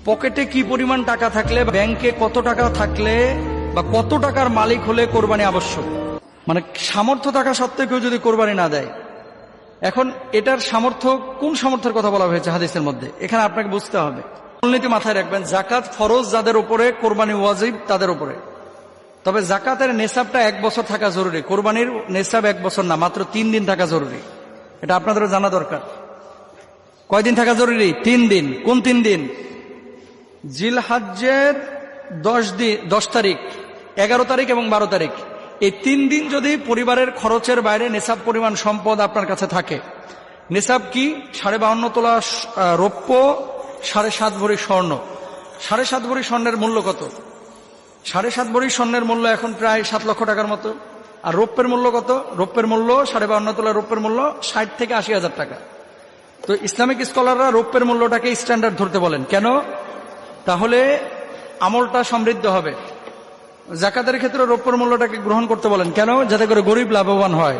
পকেটে কি পরিমাণ টাকা থাকলে, ব্যাংকে কত টাকা থাকলে বা কত টাকার মালিক হলে কোরবানি আবশ্যক। মানে সামর্থ্য থাকা সত্ত্বেও কেউ যদি কোরবানি না দেয়, এখন এটার সামর্থ্য, কোন সামর্থ্যের কথা বলা হয়েছে হাদিসের মধ্যে, এখানে আপনাকে বুঝতে হবে। মূলনীতি মাথায় রাখবেন, জাকাত ফরজ যাদের উপরে, কোরবানি ওয়াজিব তাদের উপরে। তবে জাকাতের নেশাবটা 1 বছর থাকা জরুরি। কোরবানির নেশাব 1 বছর না, মাত্র 3 দিন থাকা জরুরি। এটা আপনাদেরও জানা দরকার। কয়দিন থাকা জরুরি? 3 দিন। কোন 3 দিন? জিলহজ্জের 10 তারিখ, 11 তারিখ এবং 12 তারিখ। এই 3 দিন যদি পরিবারের খরচের বাইরে নেশাব পরিমাণ সম্পদ আপনার কাছে থাকে। নেশাব কি? 52.5 তোলা রৌপ্য, 7.5 ভরি স্বর্ণ। 7.5 ভরি স্বর্ণের মূল্য কত? 7.5 ভরি স্বর্ণের মূল্য এখন প্রায় 7 লক্ষ টাকার মতো। আর রৌপ্যের মূল্য কত? রৌপ্যের মূল্য 52.5 তোলা রৌপ্যের মূল্য 60 থেকে 80 হাজার টাকা। তো ইসলামিক স্কলাররা রৌপ্যের মূল্যটাকে স্ট্যান্ডার্ড ধরতে বলেন। কেন? তাহলে আমলটা সমৃদ্ধ হবে। জাকাতের ক্ষেত্রে রৌপ্যের মূল্যটাকে গ্রহণ করতে বলেন। কেন? যাতে করে গরিব লাভবান হয়।